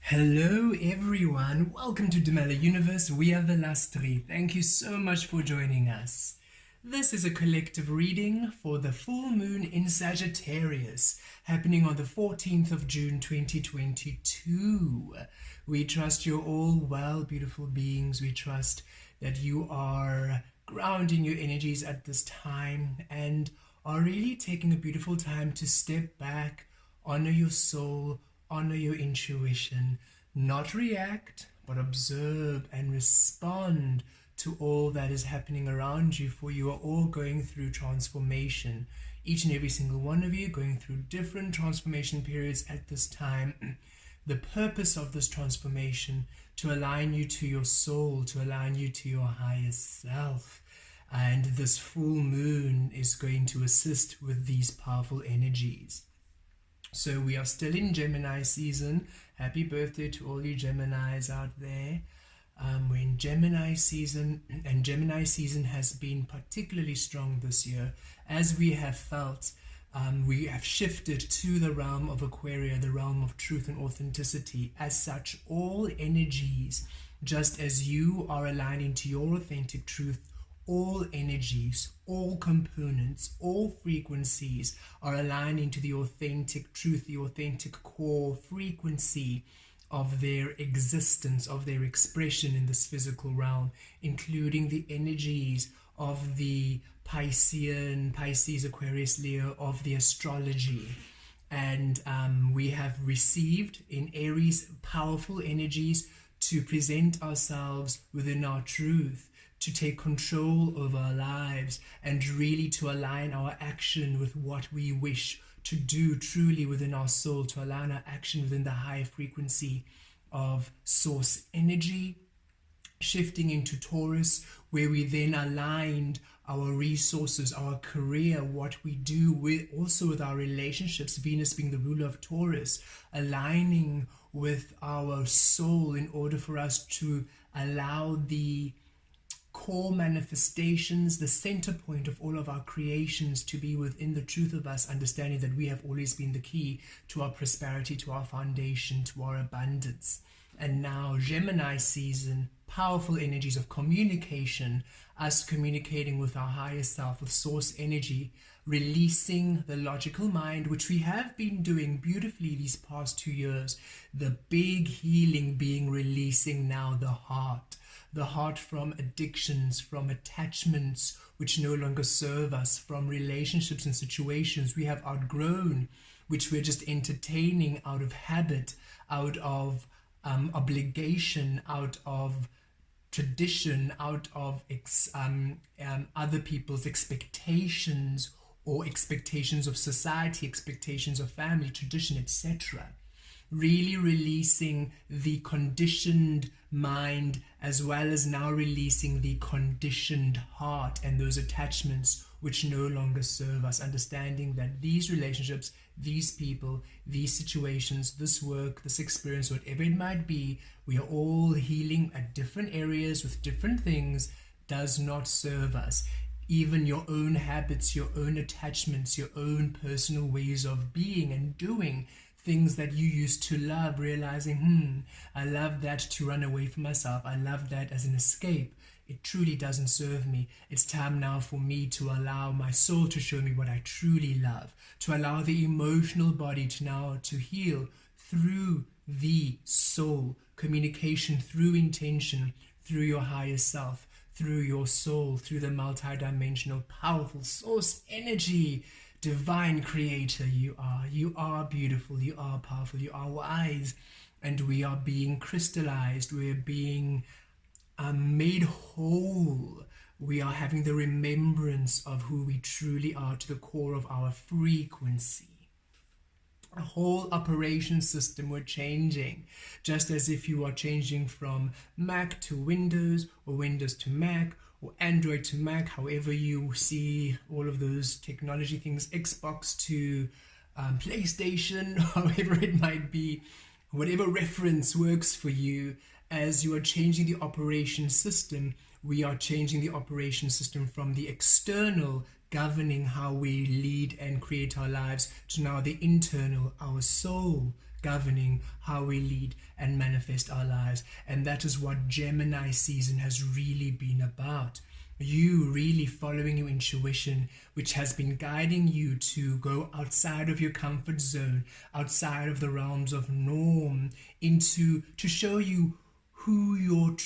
Hello everyone, welcome to Dumela Universe. We are Vel'Astri. Thank you so much for joining us. This is a collective reading for the full moon in Sagittarius, happening on the 14th of June 2022. We trust you're all well, beautiful beings. We trust that you are grounding your energies at this time and are really taking a beautiful time to step back, honor your soul, honor your intuition, not react, but observe and respond to all that is happening around you, for you are all going through transformation. Each and every single one of you going through different transformation periods at this time. The purpose of this transformation to align you to your soul, to align you to your highest self. And this full moon is going to assist with these powerful energies. So we are still in Gemini season. Happy birthday to all you Geminis out there. We're in Gemini season, and Gemini season has been particularly strong this year. As we have felt, we have shifted to the realm of Aquaria, the realm of truth and authenticity. As such, all energies, just as you are aligning to your authentic truth, all energies, all components, all frequencies are aligning to the authentic truth, the authentic core frequency of their existence, of their expression in this physical realm, including the energies of the Pisces, Aquarius, Leo, of the astrology. And we have received in Aries powerful energies to present ourselves within our truth, to take control of our lives, and really to align our action with what we wish to do truly within our soul, to align our action within the high frequency of source energy, shifting into Taurus, where we then aligned our resources, our career, what we do, with also with our relationships, Venus being the ruler of Taurus, aligning with our soul in order for us to allow the core manifestations, the center point of all of our creations, to be within the truth of us, understanding that we have always been the key to our prosperity, to our foundation, to our abundance. And now Gemini season, powerful energies of communication, us communicating with our higher self, with source energy, releasing the logical mind, which we have been doing beautifully these past 2 years. The big healing being releasing now the heart from addictions, from attachments which no longer serve us, from relationships and situations we have outgrown, which we're just entertaining out of habit, out of obligation, out of tradition, out of other people's expectations, or expectations of society, expectations of family, tradition, etc. Really releasing the conditioned mind, as well as now releasing the conditioned heart and those attachments which no longer serve us, understanding that these relationships, these people, these situations, this work, this experience, whatever it might be, we are all healing at different areas with different things, does not serve us. Even your own habits, your own attachments, your own personal ways of being and doing things that you used to love, realizing, I love that to run away from myself. I love that as an escape. It truly doesn't serve me. It's time now for me to allow my soul to show me what I truly love, to allow the emotional body to heal through the soul, communication through intention, through your higher self, through your soul, through the multidimensional, powerful source energy. Divine creator you are beautiful, you are powerful, you are wise, and we are being crystallized, we're being made whole. We are having the remembrance of who we truly are to the core of our frequency. A whole operation system we're changing, just as if you are changing from Mac to Windows, or Windows to Mac, or Android to Mac, however you see all of those technology things, Xbox to PlayStation, however it might be, whatever reference works for you. As you are changing the operation system, we are changing the operation system from the external governing how we lead and create our lives to now the internal, our soul governing how we lead and manifest our lives. And that is what Gemini season has really been about. You really following your intuition, which has been guiding you to go outside of your comfort zone, outside of the realms of norm, to show you who you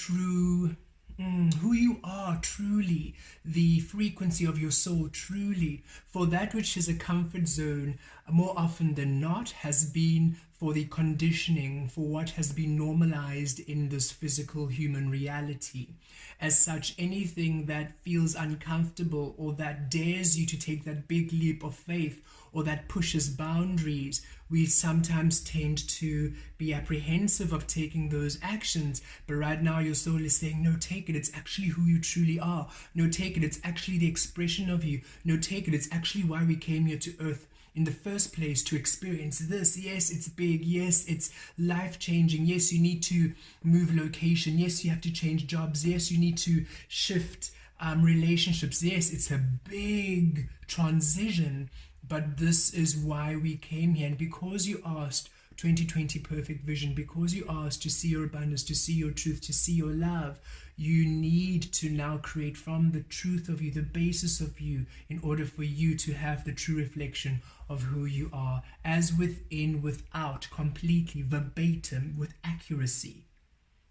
are truly, the frequency of your soul truly. For that which is a comfort zone, more often than not, has been for the conditioning, for what has been normalized in this physical human reality. As such, anything that feels uncomfortable or that dares you to take that big leap of faith or that pushes boundaries, we sometimes tend to be apprehensive of taking those actions. But right now your soul is saying, no, take it. It's actually who you truly are. No, take it. It's actually the expression of you. No, take it. It's actually why we came here to earth in the first place, to experience this. Yes, it's big. Yes, it's life-changing. Yes, you need to move location. Yes, you have to change jobs. Yes, you need to shift relationships. Yes, it's a big transition, but this is why we came here. And because you asked 2020 perfect vision, because you asked to see your abundance, to see your truth, to see your love, you need to now create from the truth of you, the basis of you, in order for you to have the true reflection of who you are, as within, without, completely, verbatim, with accuracy.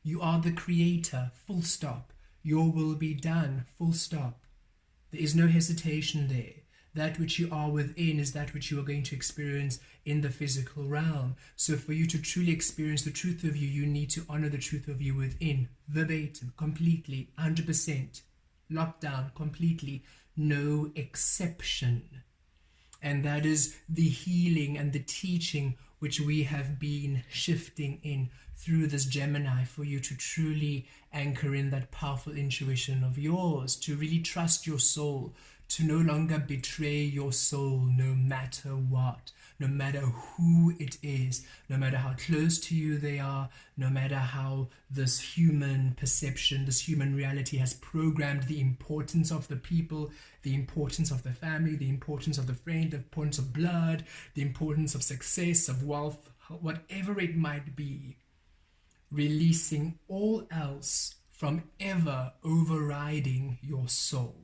You are the creator, full stop. Your will be done, full stop. There is no hesitation there. That which you are within is that which you are going to experience in the physical realm. So for you to truly experience the truth of you, you need to honor the truth of you within, verbatim, completely, 100%, locked down, completely, no exception. And that is the healing and the teaching which we have been shifting in through this Gemini, for you to truly anchor in that powerful intuition of yours, to really trust your soul, to no longer betray your soul no matter what, no matter who it is, no matter how close to you they are, no matter how this human perception, this human reality has programmed the importance of the people, the importance of the family, the importance of the friend, the importance of blood, the importance of success, of wealth, whatever it might be. Releasing all else from ever overriding your soul.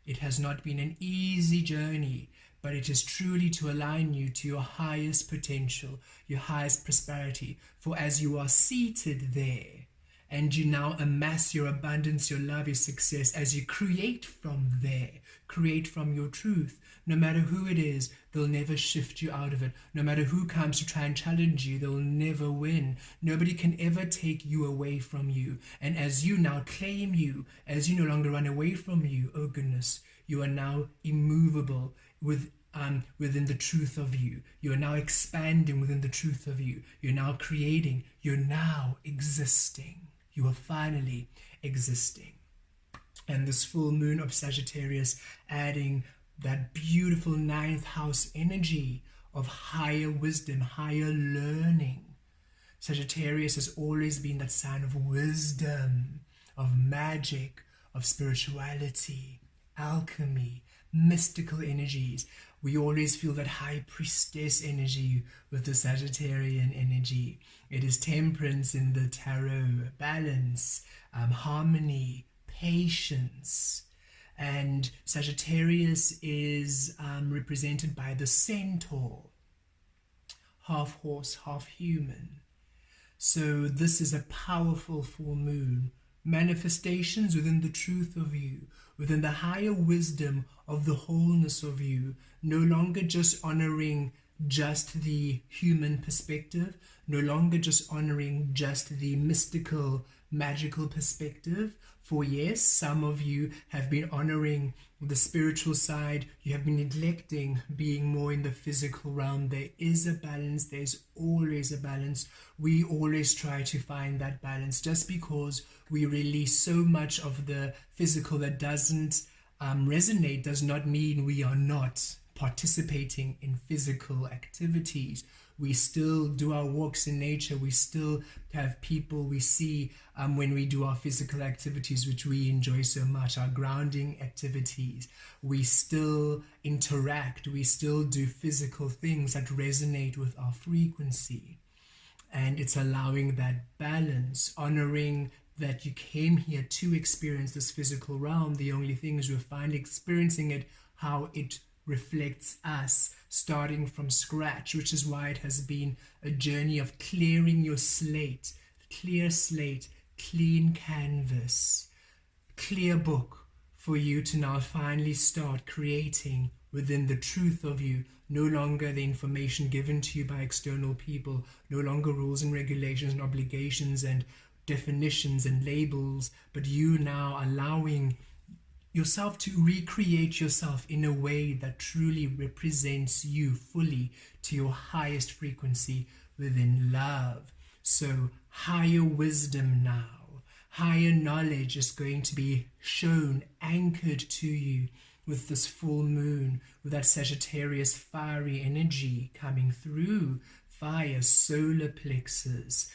It has not been an easy journey, but it is truly to align you to your highest potential, your highest prosperity. For as you are seated there, and you now amass your abundance, your love, your success, as you create from there, create from your truth, no matter who it is, they'll never shift you out of it. No matter who comes to try and challenge you, they'll never win. Nobody can ever take you away from you. And as you now claim you, as you no longer run away from you, oh goodness, you are now immovable within the truth of you. You are now expanding within the truth of you. You're now creating. You're now existing. You are finally existing. And this full moon of Sagittarius adding that beautiful 9th house energy of higher wisdom, higher learning. Sagittarius has always been that sign of wisdom, of magic, of spirituality, alchemy, mystical energies. We always feel that high priestess energy with the Sagittarian energy. It is temperance in the tarot, balance, harmony, patience. And Sagittarius is represented by the centaur, half horse, half human. So this is a powerful full moon. Manifestations within the truth of you, within the higher wisdom of the wholeness of you, no longer just honoring just the human perspective, no longer just honoring just the mystical, magical perspective. For yes, some of you have been honoring the spiritual side. You have been neglecting being more in the physical realm. There is a balance. There's always a balance. We always try to find that balance. Just because we release so much of the physical that doesn't resonate does not mean we are not participating in physical activities. We still do our walks in nature. We still have people we see when we do our physical activities, which we enjoy so much, our grounding activities. We still interact. We still do physical things that resonate with our frequency. and it's allowing that balance, honoring that you came here to experience this physical realm. The only thing is we're finally experiencing it how it reflects us, starting from scratch, which is why it has been a journey of clearing your slate, clear slate, clean canvas, clear book for you to now finally start creating within the truth of you. No longer the information given to you by external people, no longer rules and regulations and obligations and definitions and labels, but you now allowing yourself to recreate yourself in a way that truly represents you fully to your highest frequency within love. So higher wisdom now, higher knowledge is going to be shown, anchored to you with this full moon, with that Sagittarius fiery energy coming through. Fire, solar plexus,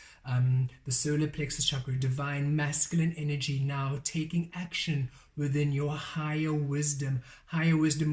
the solar plexus chakra, divine masculine energy now taking action within your higher wisdom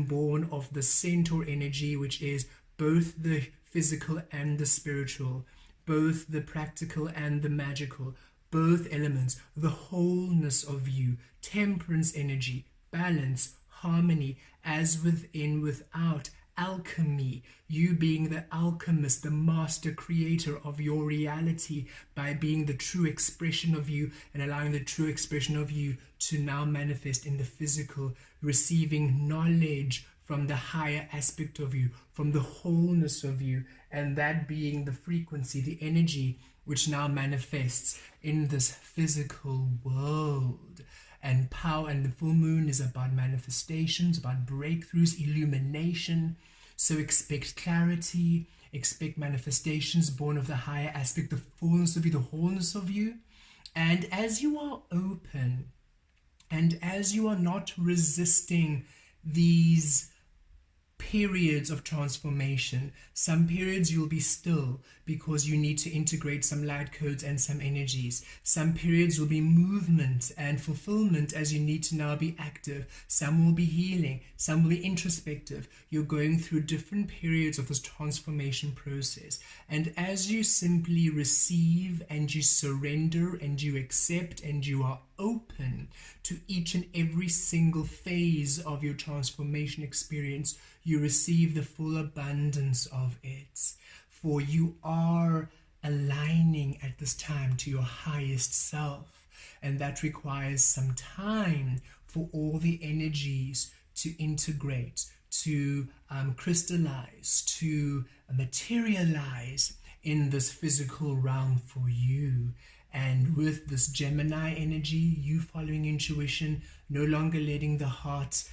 born of the centaur energy, which is both the physical and the spiritual, both the practical and the magical, both elements, the wholeness of you, temperance energy, balance, harmony, as within, without, alchemy, you being the alchemist, the master creator of your reality by being the true expression of you and allowing the true expression of you to now manifest in the physical, receiving knowledge from the higher aspect of you, from the wholeness of you, and that being the frequency, the energy which now manifests in this physical world. And power, and the full moon is about manifestations, about breakthroughs, illumination. So expect clarity, expect manifestations born of the higher aspect, the fullness of you, the wholeness of you. And as you are open, and as you are not resisting these periods of transformation, some periods you'll be still because you need to integrate some light codes and some energies. Some periods will be movement and fulfillment as you need to now be active. Some will be healing, some will be introspective. You're going through different periods of this transformation process, and as you simply receive and you surrender and you accept and you are open to each and every single phase of your transformation experience, you receive the full abundance of it. For you are aligning at this time to your highest self, and that requires some time for all the energies to integrate, to crystallize, to materialize in this physical realm for you. And with this Gemini energy, you following intuition, no longer letting the heart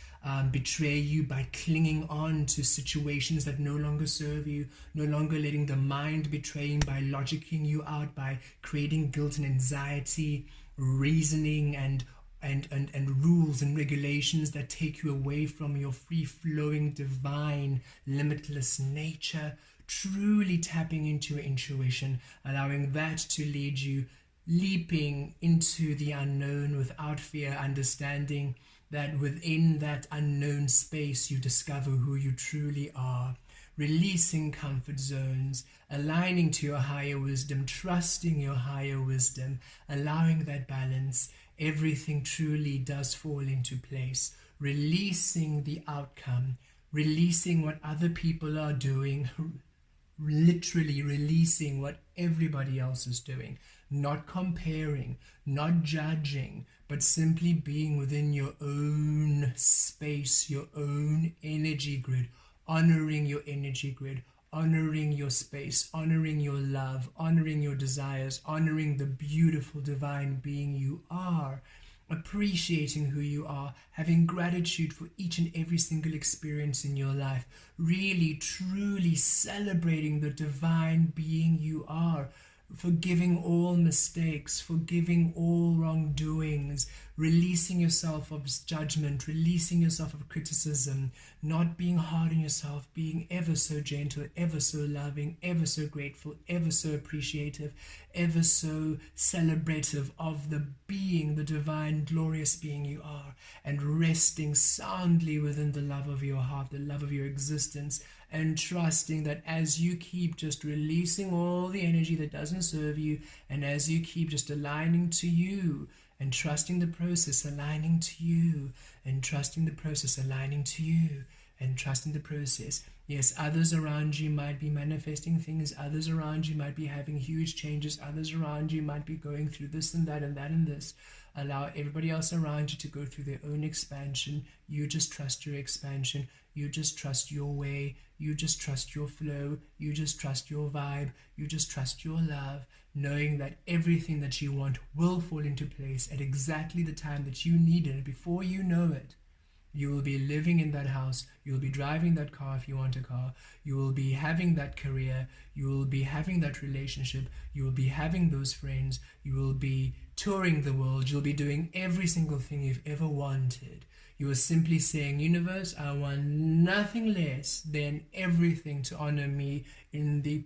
betray you by clinging on to situations that no longer serve you, no longer letting the mind betray you by logicking you out, by creating guilt and anxiety, reasoning and rules and regulations that take you away from your free-flowing, divine, limitless nature. Truly tapping into your intuition, allowing that to lead you, leaping into the unknown without fear, understanding that within that unknown space you discover who you truly are, releasing comfort zones, aligning to your higher wisdom, trusting your higher wisdom, allowing that balance. Everything truly does fall into place, releasing the outcome, releasing what other people are doing, literally releasing what everybody else is doing, not comparing, not judging, but simply being within your own space, your own energy grid, honoring your energy grid, honoring your space, honoring your love, honoring your desires, honoring the beautiful divine being you are, appreciating who you are, having gratitude for each and every single experience in your life, really truly celebrating the divine being you are, forgiving all mistakes, forgiving all wrongdoings, releasing yourself of judgment, releasing yourself of criticism, not being hard on yourself, being ever so gentle, ever so loving, ever so grateful, ever so appreciative, ever so celebrative of the being, the divine, glorious being you are, and resting soundly within the love of your heart, the love of your existence, and trusting that as you keep just releasing all the energy that doesn't serve you, and as you keep just aligning to you, and trusting the process, aligning to you, and trusting the process, aligning to you, and trusting the process. Yes, others around you might be manifesting things, others around you might be having huge changes, others around you might be going through this and that and that and this. Allow everybody else around you to go through their own expansion. You just trust your expansion. You just trust your way. You just trust your flow. You just trust your vibe. You just trust your love, knowing that everything that you want will fall into place at exactly the time that you need it. Before you know it, you will be living in that house. You will be driving that car if you want a car. You will be having that career. You will be having that relationship. You will be having those friends. You will be touring the world. You'll be doing every single thing you've ever wanted. You are simply saying, universe, I want nothing less than everything to honor me in the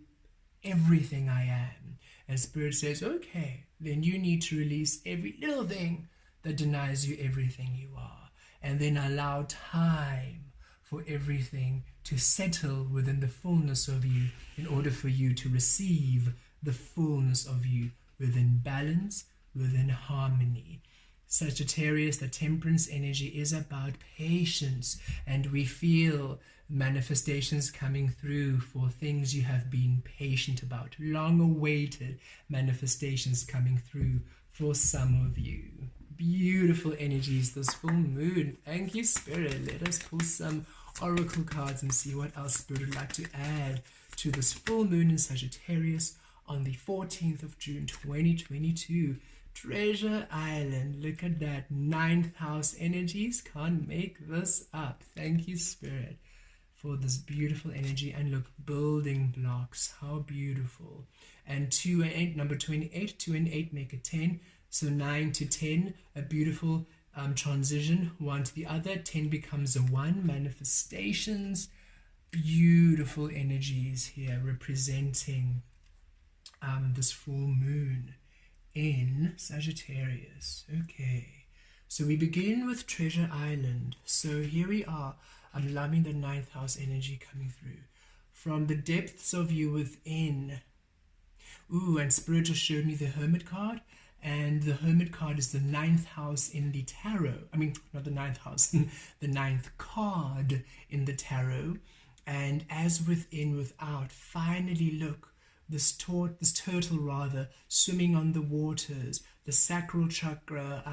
everything I am. And Spirit says, okay, then you need to release every little thing that denies you everything you are. And then allow time for everything to settle within the fullness of you in order for you to receive the fullness of you within balance, within harmony. Sagittarius, the temperance energy is about patience, and we feel manifestations coming through for things you have been patient about, long-awaited manifestations coming through for some of you. Beautiful energies this full moon. Thank you, Spirit. Let us pull some oracle cards and see what else Spirit would like to add to this full moon in Sagittarius on the 14th of June 2022. Treasure Island. Look at that. 9th house energies. Can't make this up. Thank you, Spirit, for this beautiful energy. And look, building blocks. How beautiful. And 2 and 8, number 28. 2 and 8 make a 10. So 9 to 10, a beautiful transition, one to the other. 10 becomes a 1. Manifestations, beautiful energies here representing this full moon in Sagittarius. Okay, so we begin with Treasure Island. So here we are. I'm loving the 9th house energy coming through. From the depths of you within. Ooh, and Spirit just showed me the Hermit card. And the Hermit card is the 9th house in the tarot. I mean, not the 9th house, the 9th card in the tarot. And as within, without, finally look, this turtle rather, swimming on the waters, the sacral chakra,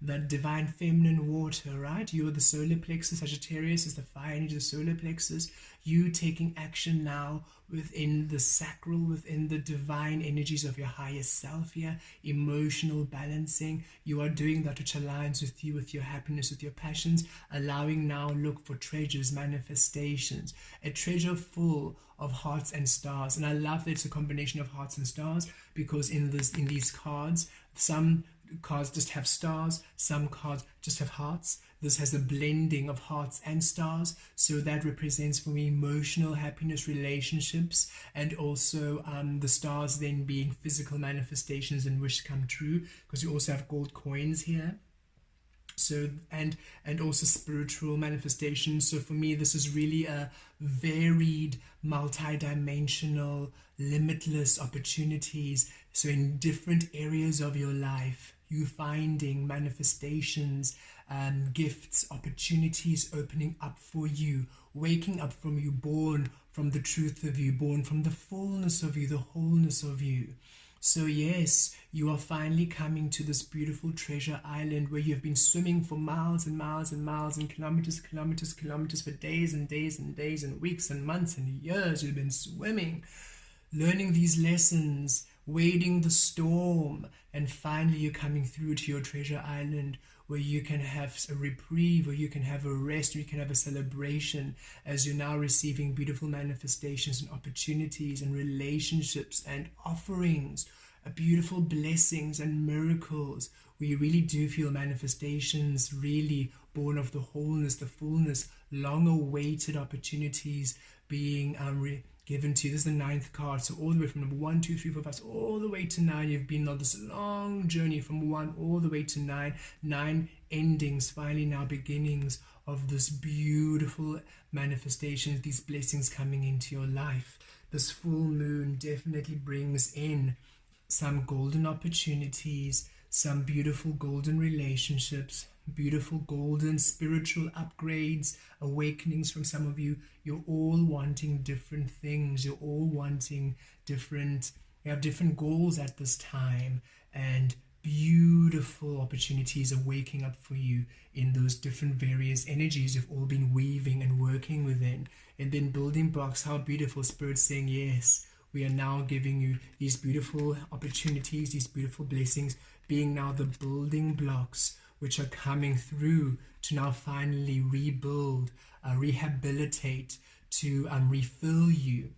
the divine feminine water, right? You're the solar plexus. Sagittarius is the fire energy, the solar plexus. You taking action now within the sacral, within the divine energies of your higher self here, emotional balancing. You are doing that which aligns with you, with your happiness, with your passions, allowing now look for treasures, manifestations, a treasure full of hearts and stars. And I love that it's a combination of hearts and stars, because in these cards, some cards just have stars, some cards just have hearts. This has a blending of hearts and stars, so that represents for me emotional happiness, relationships, and also the stars then being physical manifestations and wish come true, because you also have gold coins here. So and also spiritual manifestations. So for me, this is really a varied, multi-dimensional, limitless opportunities. So in different areas of your life, you finding manifestations, gifts, opportunities opening up for you, waking up from you, born from the truth of you, born from the fullness of you, the wholeness of you. So yes, you are finally coming to this beautiful treasure island where you have been swimming for miles and miles and miles and kilometers for days and days and days and weeks and months and years. You've been swimming, learning these lessons, wading the storm, and finally you're coming through to your treasure island where you can have a reprieve, where you can have a rest, where you can have a celebration as you're now receiving beautiful manifestations and opportunities and relationships and offerings, beautiful blessings and miracles, we really do feel manifestations really born of the wholeness, the fullness, long-awaited opportunities being given to you. This is the 9th card, so all the way from number 1, 2, 3, 4, 5, so all the way to 9. You've been on this long journey from 1 all the way to 9. 9 endings, finally now beginnings of this beautiful manifestations, these blessings coming into your life. This full moon definitely brings in some golden opportunities, some beautiful golden relationships, beautiful golden spiritual upgrades, awakenings from some of you. You're all wanting different things. You're all wanting different, you have different goals at this time, and beautiful opportunities are waking up for you in those different various energies you've all been weaving and working within. And then building blocks, how beautiful. Spirit saying, yes, we are now giving you these beautiful opportunities, these beautiful blessings, being now the building blocks which are coming through to now finally rebuild, rehabilitate, to refill you.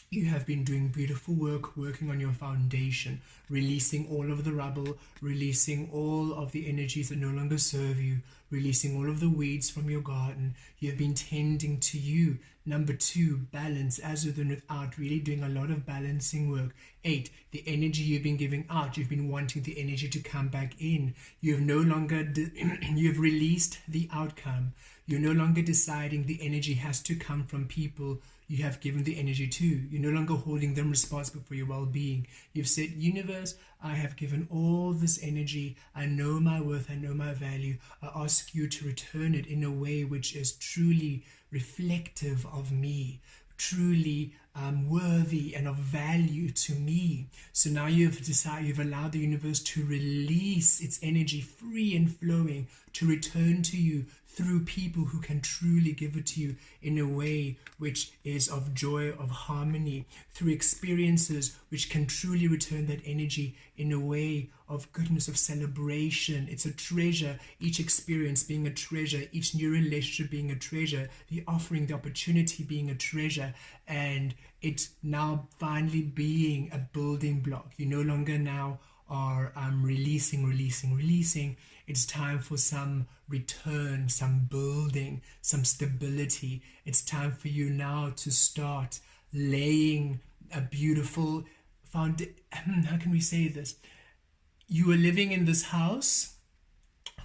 You have been doing beautiful work, working on your foundation, releasing all of the rubble, releasing all of the energies that no longer serve you, releasing all of the weeds from your garden. You have been tending to you. Number 2, balance, as with and without, really doing a lot of balancing work. 8, the energy you've been giving out, you've been wanting the energy to come back in. You have no longer, you've released the outcome. You're no longer deciding the energy has to come from people you have given the energy to. You're no longer holding them responsible for your well-being. You've said, universe, I have given all this energy. I know my worth. I know my value. I ask you to return it in a way which is truly reflective of me, truly worthy and of value to me. So now you've decided, you've allowed the universe to release its energy free and flowing to return to you through people who can truly give it to you in a way which is of joy, of harmony, through experiences which can truly return that energy in a way of goodness, of celebration. It's a treasure, each experience being a treasure, each new relationship being a treasure, the offering, the opportunity being a treasure, and it's now finally being a building block. You no longer now are releasing. It's time for some return, some building, some stability. It's time for you now to start laying a beautiful foundation. How can we say this? You were living in this house,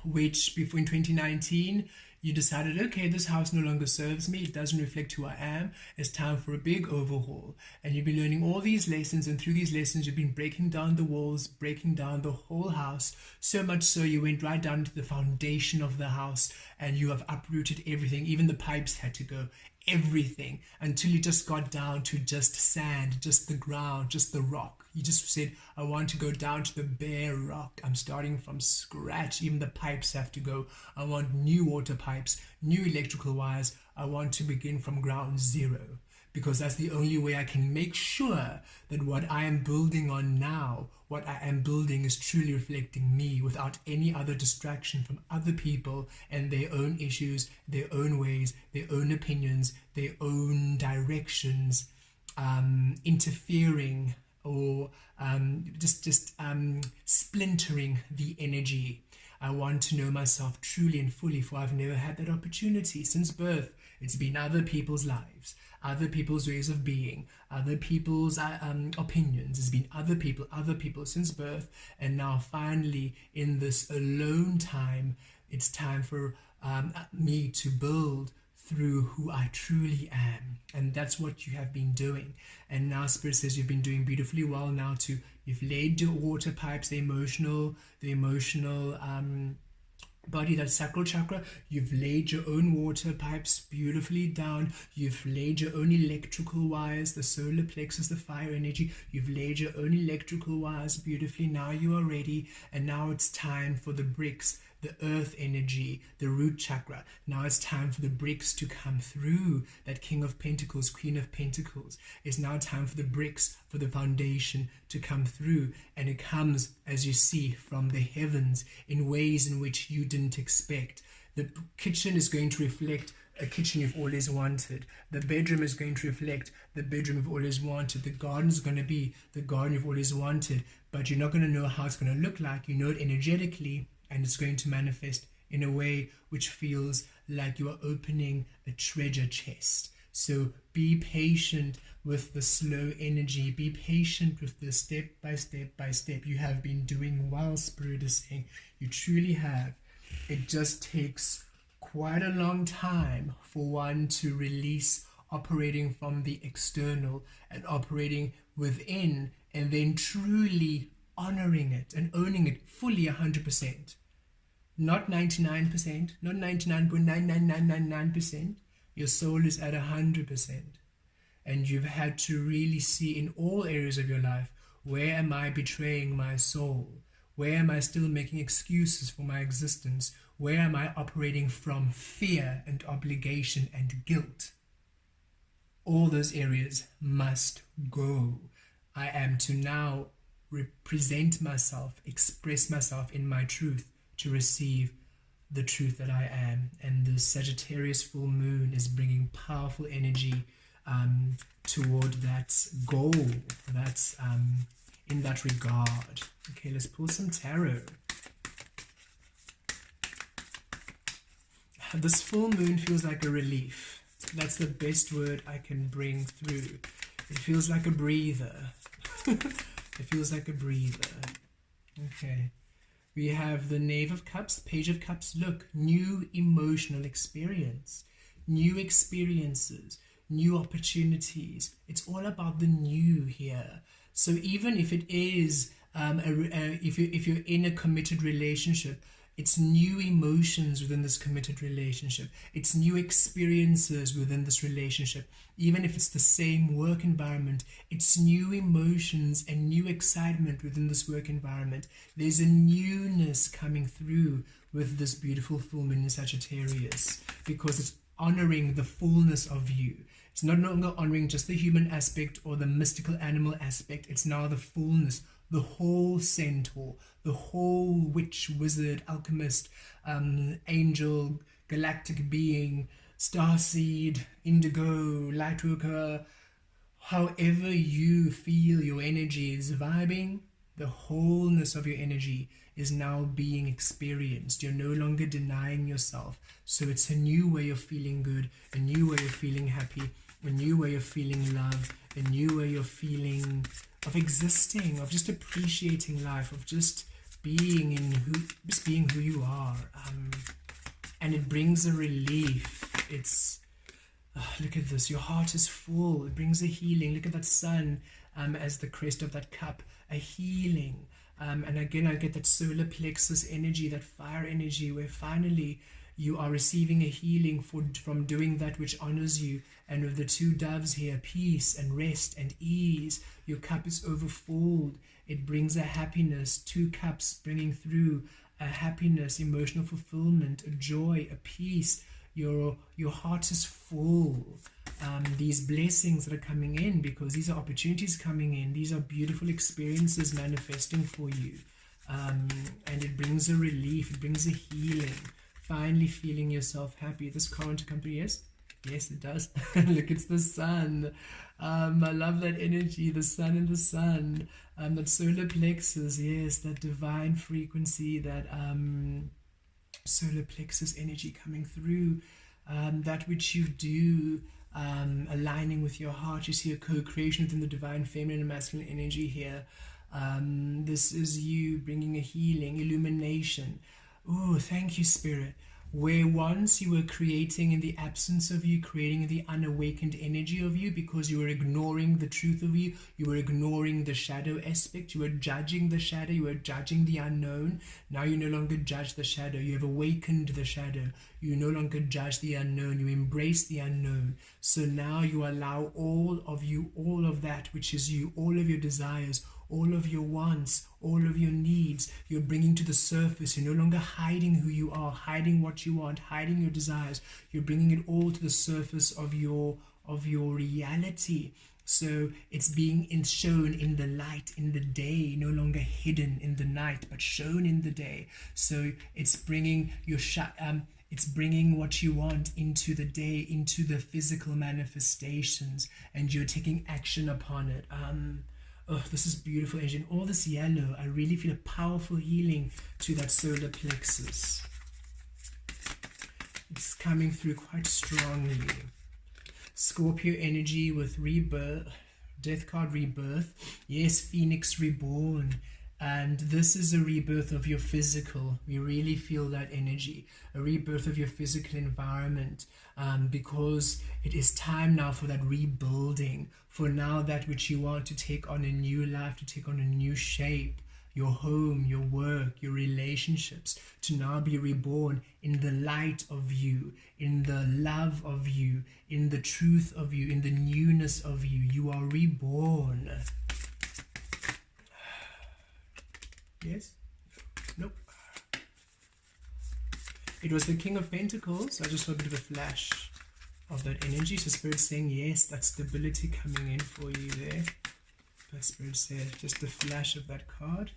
which before in 2019, you decided, okay, this house no longer serves me. It doesn't reflect who I am. It's time for a big overhaul. And you've been learning all these lessons. And through these lessons, you've been breaking down the walls, breaking down the whole house. So much so you went right down to the foundation of the house and you have uprooted everything. Even the pipes had to go. Everything, until you just got down to just sand, just the ground, just the rock. You just said, I want to go down to the bare rock. I'm starting from scratch. Even the pipes have to go. I want new water pipes, new electrical wires. I want to begin from ground zero, because that's the only way I can make sure that what I am building on now, what I am building is truly reflecting me without any other distraction from other people and their own issues, their own ways, their own opinions, their own directions, interfering or just splintering the energy. I want to know myself truly and fully, for I've never had that opportunity since birth. It's been other people's lives, other people's ways of being, other people's opinions. It's been other people since birth. And now finally in this alone time, it's time for me to build through who I truly am. And that's what you have been doing. And now Spirit says you've been doing beautifully well now to, you've laid your water pipes, the emotional body, that sacral chakra. You've laid your own water pipes beautifully down. You've laid your own electrical wires, the solar plexus, the fire energy. You've laid your own electrical wires beautifully. Now you are ready. And now it's time for the bricks, the earth energy, the root chakra. Now it's time for the bricks to come through. That King of Pentacles, Queen of Pentacles. It's now time for the bricks, for the foundation to come through. And it comes, as you see, from the heavens in ways in which you didn't expect. The kitchen is going to reflect a kitchen you've always wanted. The bedroom is going to reflect the bedroom you've always wanted. The garden is going to be the garden you've always wanted, but you're not going to know how it's going to look like. You know it energetically, and it's going to manifest in a way which feels like you are opening a treasure chest. So be patient with the slow energy. Be patient with the step by step by step. You have been doing well, Spirit is saying. You truly have. It just takes quite a long time for one to release operating from the external and operating within, and then truly honoring it and owning it fully 100%. Not 99%, not 99.99999%. Your soul is at 100%. And you've had to really see in all areas of your life, where am I betraying my soul? Where am I still making excuses for my existence? Where am I operating from fear and obligation and guilt? All those areas must go. I am to now represent myself, express myself in my truth, to receive the truth that I am. And the Sagittarius full moon is bringing powerful energy toward that goal. That's in that regard. Okay, let's pull some tarot. This full moon feels like a relief. That's the best word I can bring through. It feels like a breather. It feels like a breather. Okay. We have the Knave of Cups, Page of Cups. Look, new emotional experience, new experiences, new opportunities. It's all about the new here. So even if it is, if you're in a committed relationship, it's new emotions within this committed relationship. It's new experiences within this relationship. Even if it's the same work environment, it's new emotions and new excitement within this work environment. There's a newness coming through with this beautiful full moon in Sagittarius, because it's honoring the fullness of you. It's no longer honoring just the human aspect or the mystical animal aspect. It's now the fullness, the whole centaur, the whole witch, wizard, alchemist, angel, galactic being, starseed, indigo, lightworker. However you feel your energy is vibing, the wholeness of your energy is now being experienced. You're no longer denying yourself. So it's a new way of feeling good, a new way of feeling happy, a new way of feeling love, a new way of feeling, of existing, of just appreciating life, of just being who you are. And it brings a relief. It's, look at this, your heart is full. It brings a healing. Look at that sun as the crest of that cup, a healing. And again, I get that solar plexus energy, that fire energy, where finally you are receiving a healing from doing that which honors you. And with the two doves here, peace and rest and ease, your cup is overfilled. It brings a happiness, two cups bringing through a happiness, emotional fulfillment, a joy, a peace. Your heart is full. These blessings that are coming in, because these are opportunities coming in. These are beautiful experiences manifesting for you. And it brings a relief. It brings a healing. Finally feeling yourself happy. This car to company, yes? Yes, it does. Look, it's the sun. I love that energy, the sun and the sun. That solar plexus, yes, that divine frequency, that solar plexus energy coming through. That which you do, aligning with your heart. You see a co-creation within the divine feminine and masculine energy here. This is you bringing a healing, illumination. Oh, thank you, Spirit. Where once you were creating in the absence of you, creating the unawakened energy of you, because you were ignoring the truth of you, you were ignoring the shadow aspect, you were judging the shadow, you were judging the unknown. Now you no longer judge the shadow. You have awakened the shadow. You no longer judge the unknown. You embrace the unknown. So now you allow all of you, all of that which is you, all of your desires, all of your wants, all of your needs, you're bringing to the surface. You're no longer hiding who you are, hiding what you want, hiding your desires. You're bringing it all to the surface of your reality. So it's being shown in the light, in the day, no longer hidden in the night, but shown in the day. So it's bringing your It's bringing what you want into the day, into the physical manifestations, and you're taking action upon it. Oh, this is beautiful energy. And all this yellow, I really feel a powerful healing to that solar plexus. It's coming through quite strongly. Scorpio energy with rebirth, death card rebirth. Yes, Phoenix reborn. And this is a rebirth of your physical. We really feel that energy. A rebirth of your physical environment. Because it is time now for that rebuilding. For now that which you want to take on a new life, to take on a new shape. Your home, your work, your relationships, to now be reborn in the light of you, in the love of you, in the truth of you, in the newness of you. You are reborn. Yes? Nope. It was the King of Pentacles. I just saw a bit of a flash of that energy. So Spirit saying, yes, that stability coming in for you there. But Spirit said, just the flash of that card.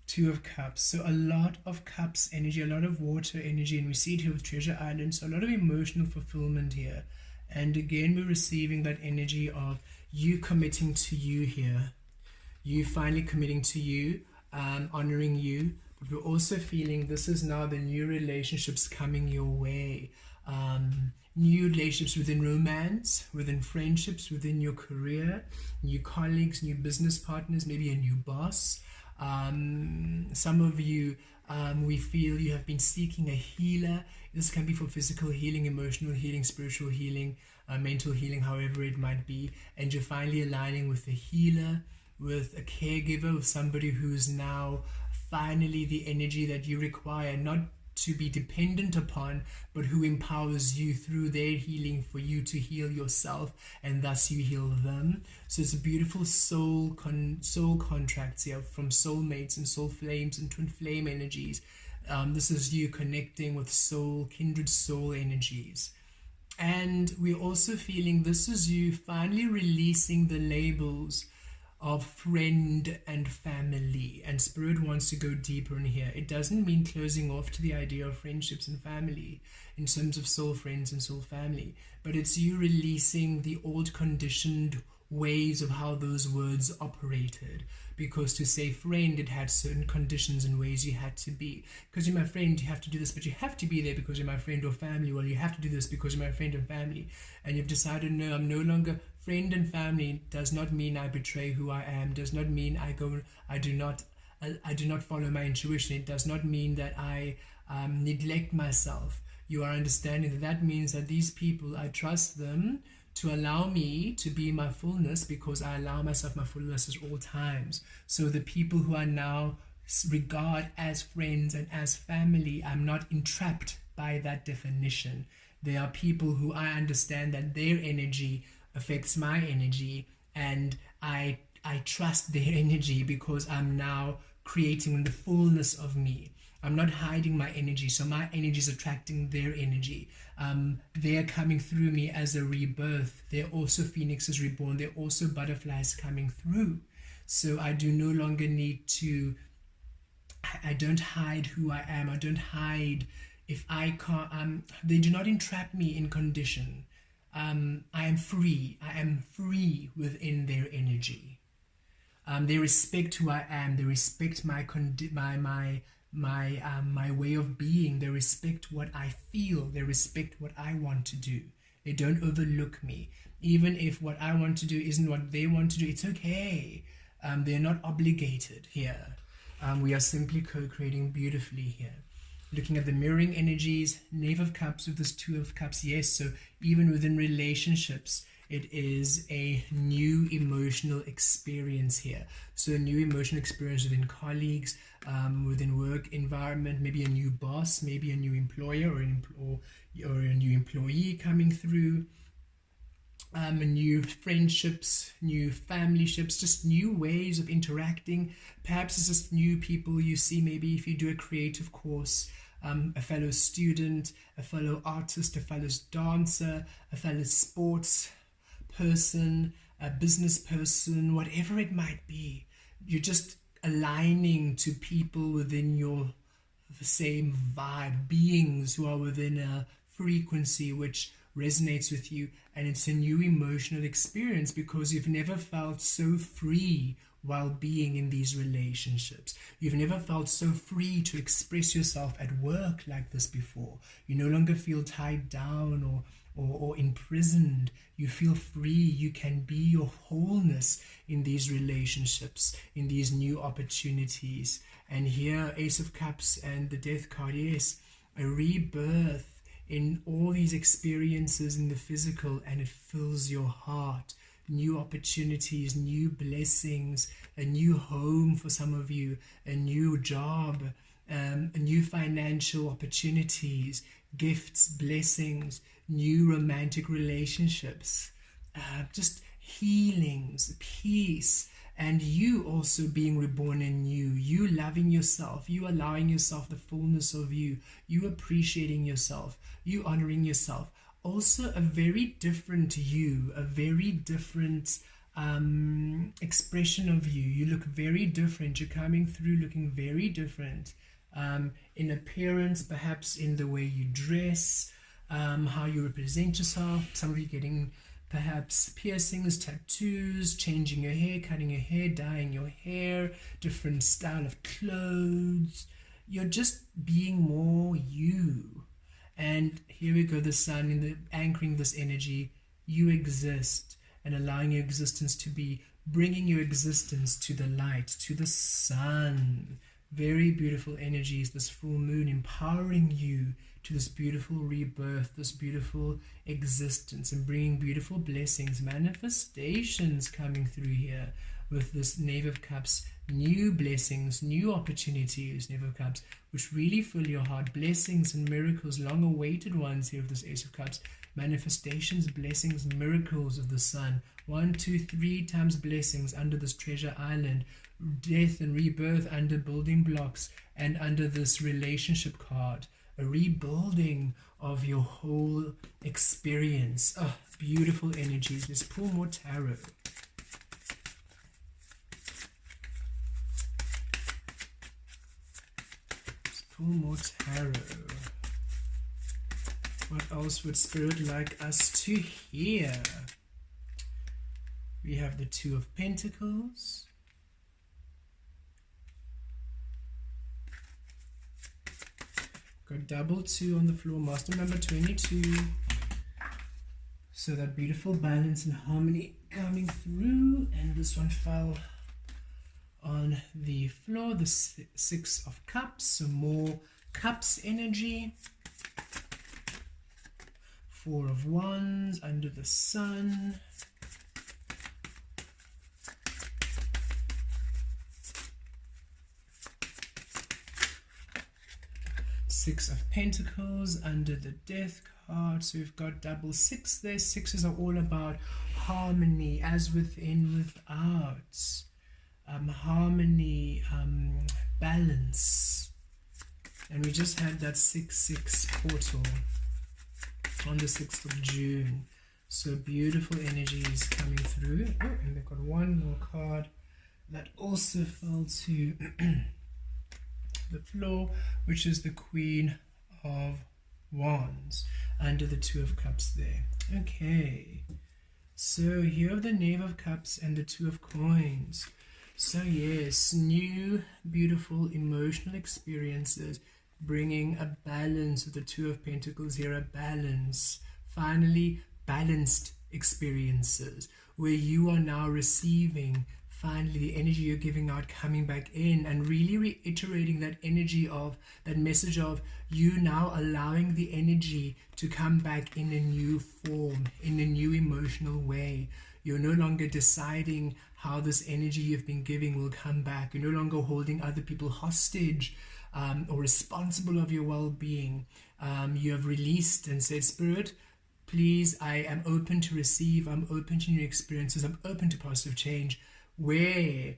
Two of Cups. So a lot of Cups energy, a lot of water energy. And we see it here with Treasure Island. So a lot of emotional fulfillment here. And again, we're receiving that energy of you committing to you here. You finally committing to you, honoring you, but we're also feeling this is now the new relationships coming your way. New relationships within romance, within friendships, within your career, new colleagues, new business partners, maybe a new boss. Some of you, we feel you have been seeking a healer. This can be for physical healing, emotional healing, spiritual healing, mental healing, however it might be. And you're finally aligning with a healer, with a caregiver, with somebody who's now finally the energy that you require, not to be dependent upon, but who empowers you through their healing for you to heal yourself, and thus you heal them. So it's a beautiful soul contracts here from soulmates and soul flames and twin flame energies. This is you connecting with soul, kindred soul energies. And we're also feeling this is you finally releasing the labels of friend and family, and Spirit wants to go deeper in here. It doesn't mean closing off to the idea of friendships and family in terms of soul friends and soul family, but it's you releasing the old conditioned ways of how those words operated, because to say friend, it had certain conditions and ways you had to be. Because you're my friend, you have to do this, but you have to be there because you're my friend, or family, well, you have to do this because you're my friend and family. And you've decided, no, I'm no longer friend and family. Does not mean I betray who I am, does not mean I do not follow my intuition. It does not mean that I neglect myself. You are understanding that means that these people, I trust them to allow me to be my fullness, because I allow myself my fullness at all times. So the people who I now regard as friends and as family, I'm not entrapped by that definition. They are people who I understand that their energy affects my energy, and I trust their energy because I'm now creating the fullness of me. I'm not hiding my energy, so my energy is attracting their energy. They're coming through me as a rebirth. They're also phoenixes reborn. They're also butterflies coming through. So I do no longer need to, I don't hide who I am. I don't hide if I can't, they do not entrap me in condition. I am free. I am free within their energy. They respect who I am. They respect my way of being. They respect what I feel. They respect what I want to do. They don't overlook me. Even if what I want to do isn't what they want to do, it's okay. They're not obligated here. We are simply co-creating beautifully here. Looking at the mirroring energies, Knave of Cups with this Two of Cups. Yes, so even within relationships, it is a new emotional experience here. So a new emotional experience within colleagues, within work environment, maybe a new boss, maybe a new employer or a new employee coming through, new friendships, new family ships, just new ways of interacting. Perhaps it's just new people you see, maybe if you do a creative course, a fellow student, a fellow artist, a fellow dancer, a fellow sports person, a business person, whatever it might be. You're just aligning to people within your the same vibe, beings who are within a frequency which resonates with you, and it's a new emotional experience because you've never felt so free while being in these relationships. You've never felt so free to express yourself at work like this before. You no longer feel tied down or imprisoned. You feel free. You can be your wholeness in these relationships, in these new opportunities. And here, Ace of Cups and the Death card, yes, a rebirth in all these experiences in the physical, and it fills your heart. New opportunities, new blessings, a new home for some of you, a new job, new financial opportunities, gifts, blessings, new romantic relationships, just healings, peace, and you also being reborn anew, you loving yourself, you allowing yourself the fullness of you, you appreciating yourself, you honoring yourself. Also a very different you, a very different expression of you. You look very different. You're coming through looking very different in appearance, perhaps in the way you dress, how you represent yourself. Some of you getting perhaps piercings, tattoos, changing your hair, cutting your hair, dyeing your hair, different style of clothes. You're just being more you. And here we go, the sun in the anchoring this energy. You exist, and allowing your existence to be, bringing your existence to the light, to the sun. Very beautiful energies, this full moon empowering you to this beautiful rebirth, this beautiful existence, and bringing beautiful blessings, manifestations coming through here with this Knave of Cups. New blessings, new opportunities, Knave of Cups, which really fill your heart. Blessings and miracles, long-awaited ones here with this Ace of Cups. Manifestations, blessings, miracles of the sun. 1, 2, 3 times blessings under this treasure island. Death and rebirth under building blocks, and under this relationship card. A rebuilding of your whole experience. Oh, beautiful energies. Let's pull more tarot. Pull more tarot. What else would Spirit like us to hear? We have the Two of Pentacles. Got double 2 on the floor, master number 22. So that beautiful balance and harmony coming through. And this one fell on the floor, the 6 of Cups, so more Cups energy. 4 of Wands under the sun. Six of Pentacles under the Death card. So we've got double 6 there. 6s are all about harmony, as within, without. Harmony, balance. And we just had that 6-6 portal on the 6th of June. So beautiful energies coming through. Oh, and they've got one more card that also fell to the floor, which is the Queen of Wands under the 2 of Cups there. Okay, so here are the Knave of Cups and the 2 of Coins. So yes, new beautiful emotional experiences, bringing a balance with the 2 of Pentacles here, a balance, finally balanced experiences where you are now receiving finally the energy you're giving out coming back in, and really reiterating that energy of that message of you now allowing the energy to come back in a new form, in a new emotional way. You're no longer deciding how this energy you've been giving will come back. You're no longer holding other people hostage or responsible of your well-being. You have released and said, Spirit, please, I am open to receive. I'm open to new experiences. I'm open to positive change. Where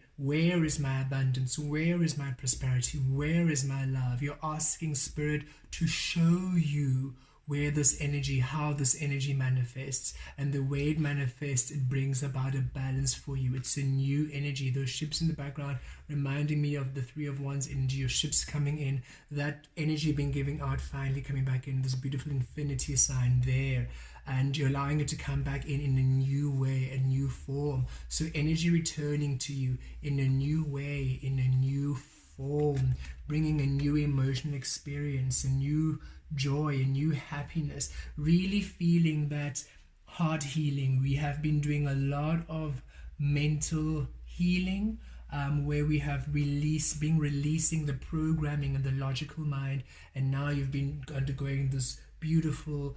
is my abundance? Where is my prosperity? Where is my love? You're asking Spirit to show you where this energy, how this energy manifests, and the way it manifests, it brings about a balance for you. It's a new energy. Those ships in the background reminding me of the Three of Wands energy, your ships coming in, that energy being given out, finally coming back in, this beautiful infinity sign there, and you're allowing it to come back in a new way, a new form. So energy returning to you in a new way, in a new form, bringing a new emotional experience, a new joy, a new happiness, really feeling that heart healing. We have been doing a lot of mental healing, where we have releasing the programming and the logical mind, and now you've been undergoing this beautiful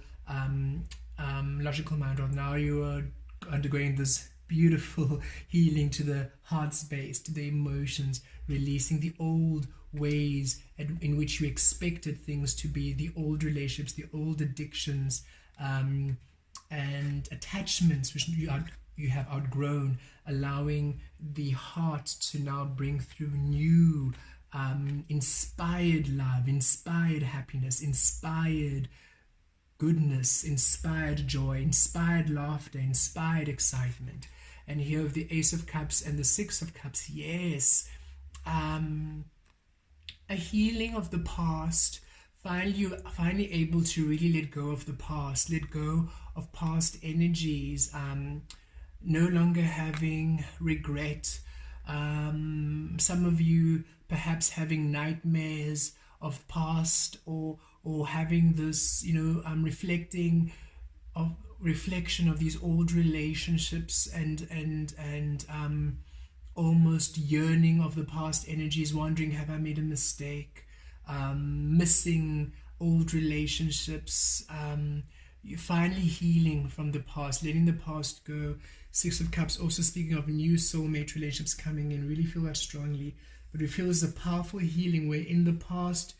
logical mind, or now you are undergoing this beautiful healing to the heart space, to the emotions, releasing the old ways in which you expected things to be, the old relationships, the old addictions, and attachments which you have outgrown, allowing the heart to now bring through new inspired love, inspired happiness, inspired goodness, inspired joy, inspired laughter, inspired excitement. And here with the Ace of Cups and the Six of Cups, yes, a healing of the past. You're finally able to really let go of the past, let go of past energies, no longer having regret. Some of you perhaps having nightmares of past, or having this, reflection of these old relationships, and almost yearning of the past energies, wondering, have I made a mistake, missing old relationships. You're finally healing from the past, letting the past go. Six of Cups, also speaking of new soulmate relationships coming in, really feel that strongly. But we feel there's a powerful healing where in the past,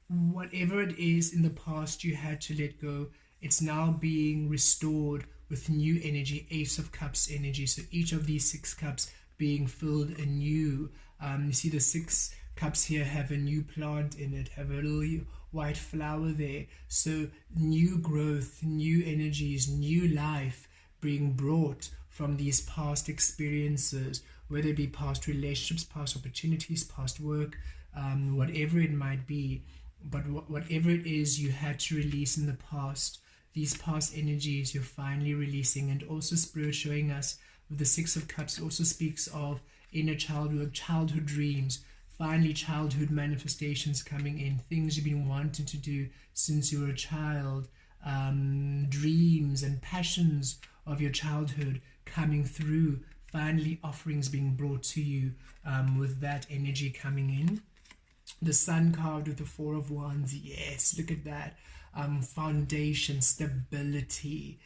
whatever it is in the past you had to let go, it's now being restored with new energy, Ace of Cups energy. So each of these 6 cups being filled anew. You see the 6 cups here have a new plant in it, have a little white flower there. So new growth, new energies, new life being brought from these past experiences, whether it be past relationships, past opportunities, past work, whatever it might be. But whatever it is you had to release in the past, these past energies you're finally releasing. And also Spirit showing us with the 6 of Cups also speaks of inner childhood, childhood dreams, finally childhood manifestations coming in, things you've been wanting to do since you were a child, dreams and passions of your childhood coming through, finally offerings being brought to you with that energy coming in. The Sun card with the 4 of Wands, yes, look at that. Foundation, stability,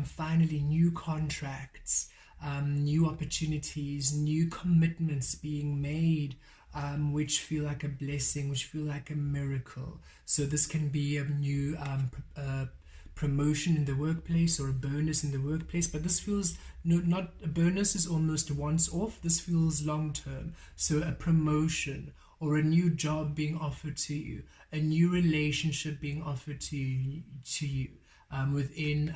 finally new contracts, new opportunities, new commitments being made, which feel like a blessing, which feel like a miracle. So this can be a new promotion in the workplace, or a bonus in the workplace, but this feels not a bonus, is almost once off. This feels long term. So a promotion or a new job being offered to you, a new relationship being offered to you within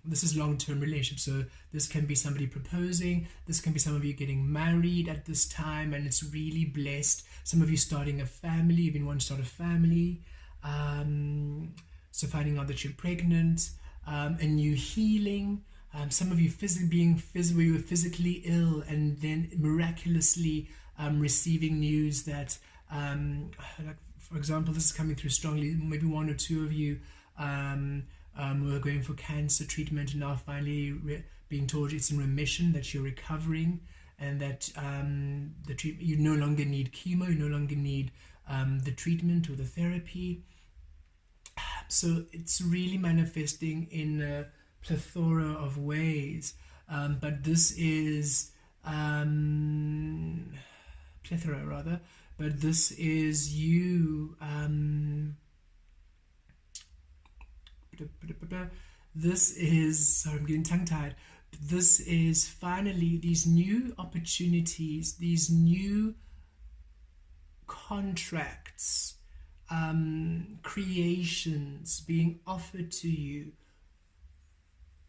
this is long-term relationship. So this can be somebody proposing, this can be some of you getting married at this time, and it's really blessed. Some of you starting a family, you've been wanting to start a family, so finding out that you're pregnant, a new healing. Some of you where you were physically ill, and then miraculously receiving news that, like for example, this is coming through strongly. Maybe 1 or 2 of you were going for cancer treatment, and now finally being told it's in remission, that you're recovering, and that the treatment, you no longer need chemo, you no longer need the treatment or the therapy. So it's really manifesting in a plethora of ways, but this is plethora rather, but this is you. This is, sorry, I'm getting tongue-tied. This is finally these new opportunities, these new contracts, creations being offered to you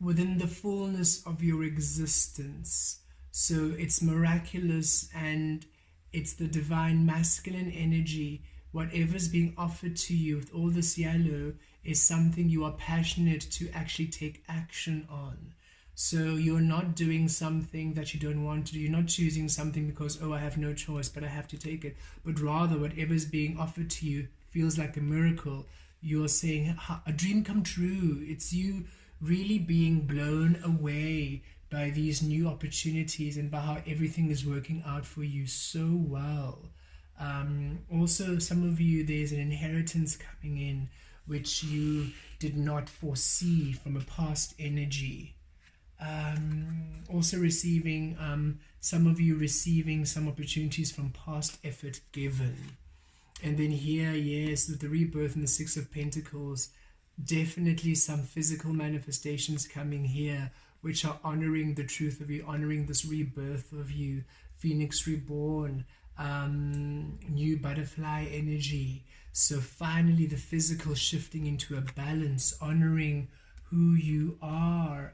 within the fullness of your existence. So it's miraculous, and it's the divine masculine energy. Whatever's being offered to you with all this yellow is something you are passionate to actually take action on. So you're not doing something that you don't want to do. You're not choosing something because, oh, I have no choice, but I have to take it. But rather, whatever's being offered to you feels like a miracle. You're saying, a dream come true. It's you really being blown away by these new opportunities and by how everything is working out for you so well. Also, some of you, there's an inheritance coming in which you did not foresee from a past energy. Also receiving, some of you receiving some opportunities from past effort given. And then here, yes, with the rebirth and the Six of Pentacles, definitely some physical manifestations coming here which are honoring the truth of you, honoring this rebirth of you, Phoenix reborn, new butterfly energy. So finally the physical shifting into a balance, honoring who you are,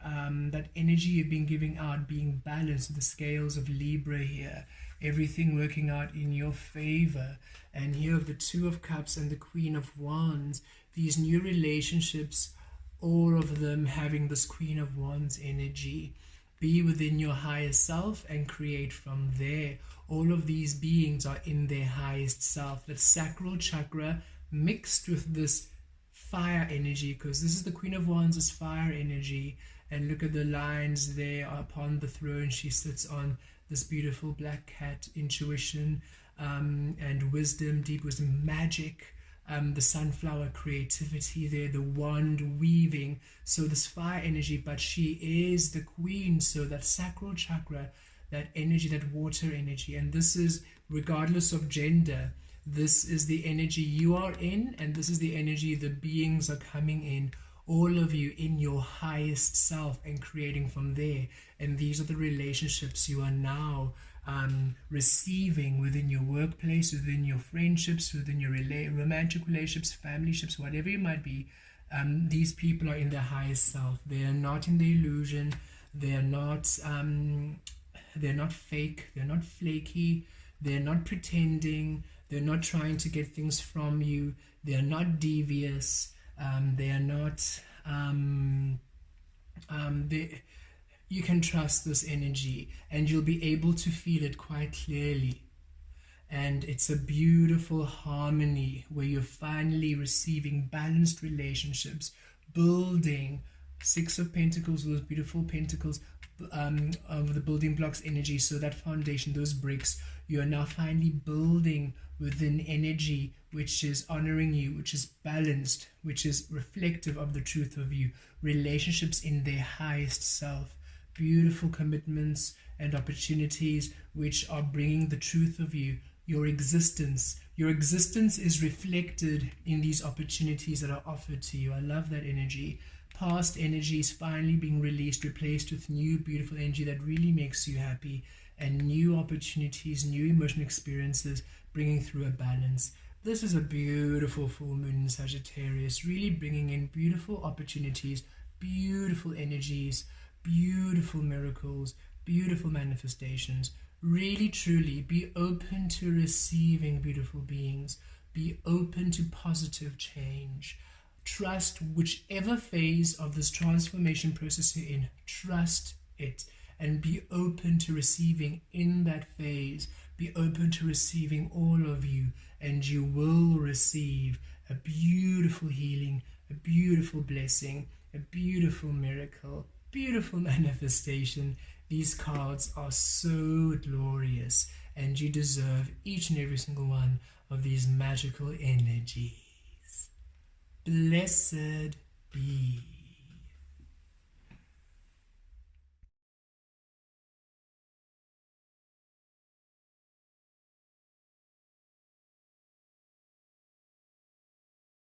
that energy you've been giving out being balanced, the scales of Libra here, everything working out in your favor. And here of the Two of Cups and the Queen of Wands, these new relationships, all of them having this Queen of Wands energy. Be within your higher self and create from there. All of these beings are in their highest self. That sacral chakra mixed with this fire energy, because this is the Queen of Wands, is fire energy. And look at the lines there upon the throne. She sits on this beautiful black cat, intuition and wisdom, deep wisdom, magic. The sunflower creativity there, the wand weaving. So this fire energy, but she is the queen. So that sacral chakra, that energy, that water energy. And this is regardless of gender. This is the energy you are in, and this is the energy the beings are coming in. All of you in your highest self and creating from there. And these are the relationships you are now receiving within your workplace, within your friendships, within your romantic relationships, family ships, whatever it might be. These people are in their highest self. They are not in the illusion. They are not fake. They're not flaky. They're not pretending. They're not trying to get things from you. They are not devious. They are not. You can trust this energy, and you'll be able to feel it quite clearly. And it's a beautiful harmony where you're finally receiving balanced relationships, building Six of Pentacles, those beautiful pentacles of the building blocks energy. So that foundation, those bricks, you are now finally building within energy which is honoring you, which is balanced, which is reflective of the truth of you. Relationships in their highest self. Beautiful commitments and opportunities which are bringing the truth of you, your existence. Your existence is reflected in these opportunities that are offered to you. I love that energy. Past energy is finally being released, replaced with new beautiful energy that really makes you happy, and new opportunities, new emotional experiences, bringing through a balance. This is a beautiful full moon in Sagittarius, really bringing in beautiful opportunities, beautiful energies, beautiful miracles, beautiful manifestations. Really, truly be open to receiving beautiful beings. Be open to positive change. Trust whichever phase of this transformation process you're in. Trust it and be open to receiving in that phase. Be open to receiving all of you, and you will receive a beautiful healing, a beautiful blessing, a beautiful miracle, beautiful manifestation. These cards are so glorious, and you deserve each and every single one of these magical energies. Blessed be.